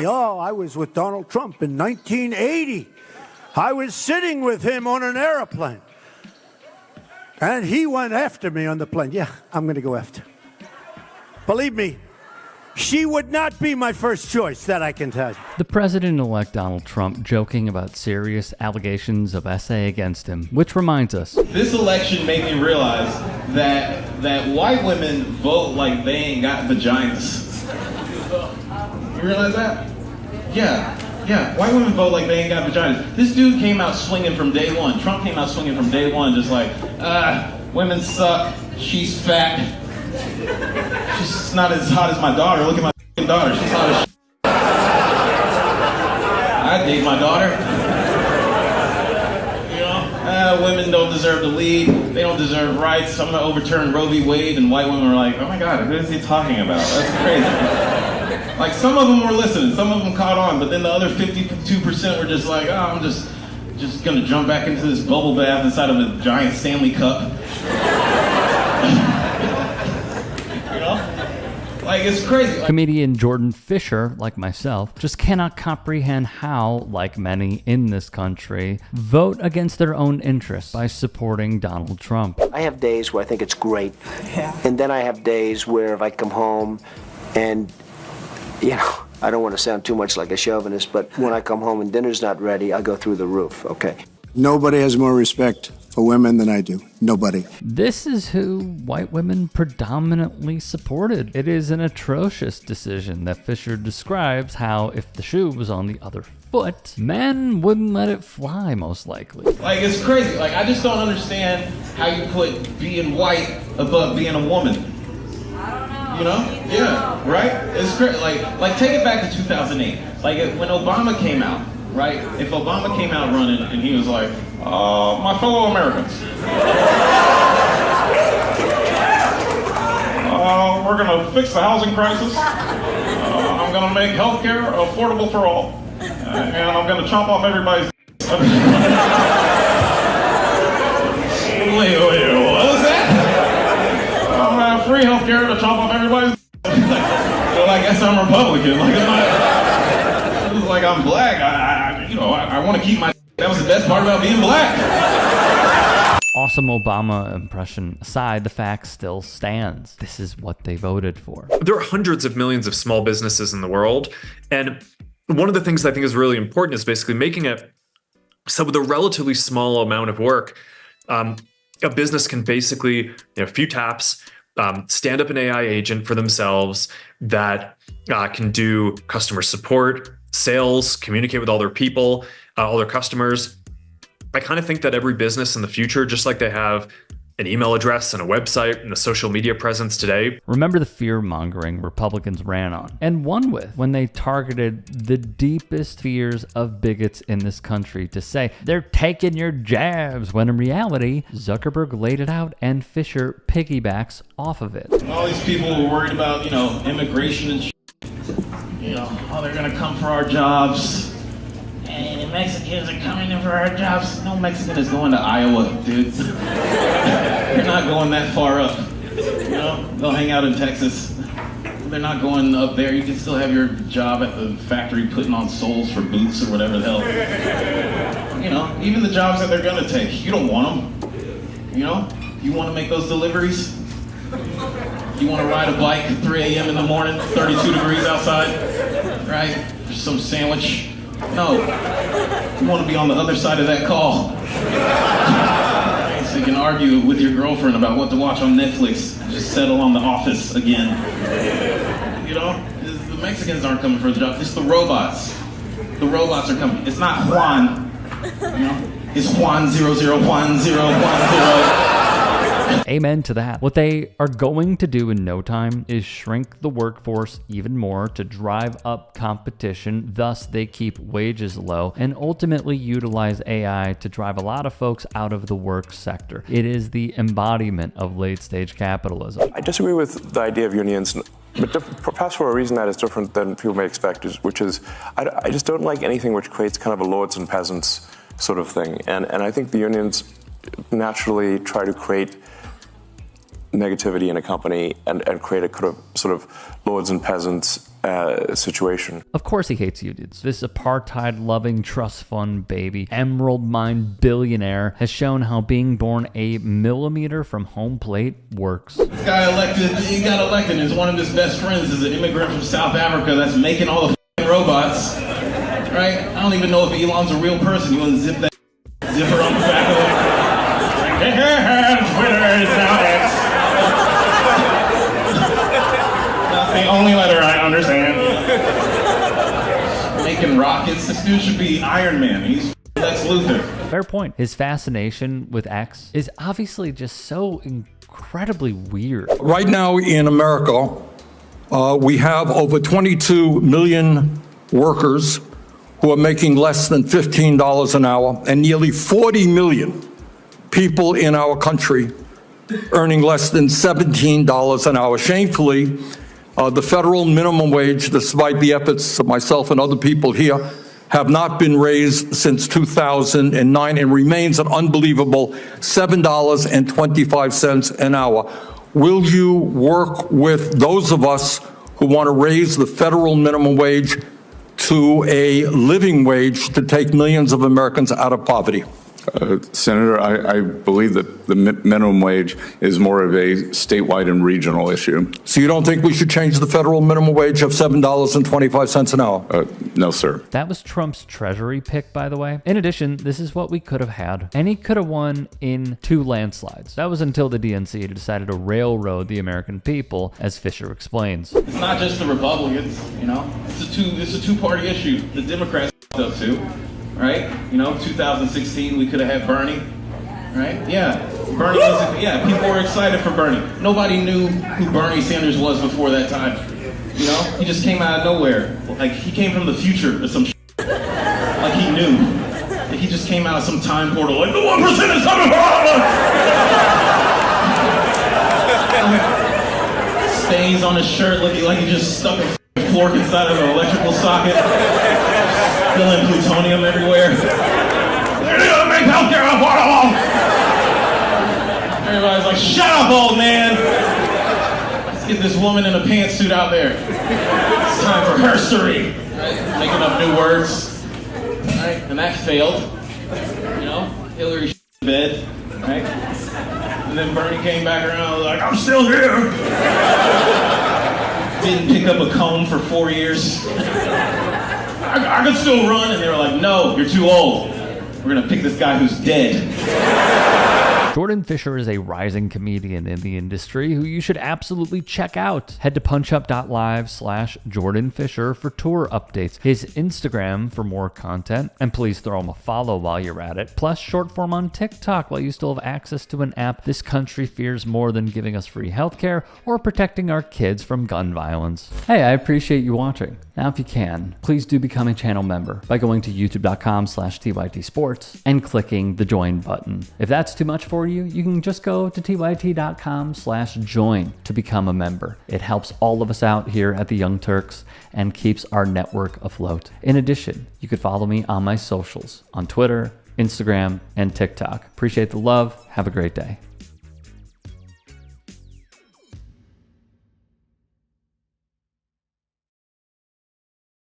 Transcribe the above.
say, oh, I was with Donald Trump in 1980. I was sitting with him on an airplane. And he went after me on the plane. Yeah, I'm going to go after. Believe me, she would not be my first choice, that I can tell you. The president-elect Donald Trump joking about serious allegations of essay against him, which reminds us. This election made me realize that white women vote like they ain't got vaginas. You realize that? Yeah. White women vote like they ain't got vaginas. This dude came out swinging from day one. Trump came out swinging from day one, just like, women suck, she's fat. She's not as hot as my daughter. Look at my daughter. She's hot as shit. I'd date my daughter. You know, women don't deserve to lead. They don't deserve rights. I'm going to overturn Roe v. Wade. And white women are like, oh my God, what is he talking about? That's crazy. Like, some of them were listening. Some of them caught on. But then the other 52% were just like, oh, I'm just going to jump back into this bubble bath inside of a giant Stanley cup. Like, it's crazy. Comedian Jourdain Fisher, like myself, just cannot comprehend how, like many in this country, vote against their own interests by supporting Donald Trump. I have days where I think it's great. Yeah. And then I have days where if I come home and, you know, I don't want to sound too much like a chauvinist, but when I come home and dinner's not ready, I go through the roof, okay? Nobody has more respect for women than I do. Nobody. This is who white women predominantly supported. It is an atrocious decision that Fisher describes how if the shoe was on the other foot, men wouldn't let it fly, most likely. Like, it's crazy. Like, I just don't understand how you put being white above being a woman. You know? Yeah, right? It's great. Like take it back to 2008. Like, when Obama came out, right? If Obama came out running and he was like, my fellow Americans, we're gonna fix the housing crisis. I'm gonna make healthcare affordable for all. And I'm gonna chop off everybody's... Wait, what was that? I'm gonna have free healthcare to chop off everybody's... Well, I guess I'm Republican. Like, it's not... Like, I'm black. I want to keep my... That was the best part about being black. Awesome Obama impression aside, the fact still stands. This is what they voted for. There are hundreds of millions of small businesses in the world. And one of the things I think is really important is basically making it so with a relatively small amount of work, a business can basically, a few taps, stand up an AI agent for themselves that can do customer support, sales, communicate with all their people, all their customers. I kind of think that every business in the future, just like they have an email address and a website and a social media presence today. Remember the fear-mongering Republicans ran on and won with when they targeted the deepest fears of bigots in this country to say they're taking your jabs, when in reality, Zuckerberg laid it out and Fisher piggybacks off of it. All these people were worried about, immigration and they're gonna come for our jobs. Hey, the Mexicans are coming in for our jobs. No Mexican is going to Iowa, dude. They're not going that far up. They'll hang out in Texas. They're not going up there. You can still have your job at the factory putting on soles for boots or whatever the hell. Even the jobs that they're gonna take, you don't want them. You want to make those deliveries? You want to ride a bike at 3 a.m. in the morning, 32 degrees outside, right? Just some sandwich. No, you want to be on the other side of that call. So you can argue with your girlfriend about what to watch on Netflix. Just settle on The Office again. The Mexicans aren't coming for the job. It's the robots. The robots are coming. It's not Juan. It's Juan 00, Juan 0, Juan 0. Amen to that. What they are going to do in no time is shrink the workforce even more to drive up competition, thus they keep wages low, and ultimately utilize AI to drive a lot of folks out of the work sector. It is the embodiment of late-stage capitalism. I disagree with the idea of unions, but perhaps for a reason that is different than people may expect, which is I just don't like anything which creates kind of a lords and peasants sort of thing. And I think the unions naturally try to create negativity in a company and create a kind of sort of lords and peasants situation. Of course he hates unions. This apartheid-loving trust fund baby, emerald mine billionaire, has shown how being born a millimeter from home plate works. This guy he got elected, and one of his best friends is an immigrant from South Africa that's making all the robots, right? I don't even know if Elon's a real person. You want to zip that zipper on the back of it? Twitter is now X. That's the only letter I understand. Making rockets. This dude should be Iron Man. He's Lex Luthor. Fair point. His fascination with X is obviously just so incredibly weird. Right now in America, we have over 22 million workers who are making less than $15 an hour, and nearly 40 million people in our country earning less than $17 an hour. Shamefully, the federal minimum wage, despite the efforts of myself and other people here, have not been raised since 2009 and remains an unbelievable $7.25 an hour. Will you work with those of us who want to raise the federal minimum wage to a living wage to take millions of Americans out of poverty? Senator, I believe that the minimum wage is more of a statewide and regional issue. So you don't think we should change the federal minimum wage of $7.25 an hour? No, sir. That was Trump's Treasury pick, by the way. In addition, this is what we could have had. And he could have won in 2 landslides. That was until the DNC decided to railroad the American people, as Fisher explains. It's not just the Republicans, you know. It's a two-party issue. The Democrats up too. Right? You know, 2016, we could have had Bernie, right? Yeah, Bernie was, people were excited for Bernie. Nobody knew who Bernie Sanders was before that time. You know, he just came out of nowhere. Like, he came from the future or some shit. Like, he knew. Like, he just came out of some time portal, like, the 1% is coming for all of us! Stains on his shirt, looking like he just stuck a fork inside of an electrical socket. Spilling plutonium everywhere. They're gonna make healthcare affordable! Everybody's like, shut up, old man! Let's get this woman in a pantsuit out there. It's time for herstory. Right? Making up new words. Right? And that failed. You know? Hillary in bed. Right? And then Bernie came back around and was like, I'm still here! Didn't pick up a comb for 4 years. I can still run, and they were like, no, you're too old. We're gonna pick this guy who's dead. Jourdain Fisher is a rising comedian in the industry who you should absolutely check out. Head to punchup.live/Jourdain Fisher for tour updates, his Instagram for more content, and please throw him a follow while you're at it, plus short form on TikTok while you still have access to an app this country fears more than giving us free healthcare or protecting our kids from gun violence. Hey, I appreciate you watching. Now, if you can, please do become a channel member by going to youtube.com/TYT Sports and clicking the join button. If that's too much for you, you can just go to tyt.com/join to become a member. It helps all of us out here at the Young Turks and keeps our network afloat. In addition, you could follow me on my socials on Twitter, Instagram, and TikTok. Appreciate the love. Have a great day.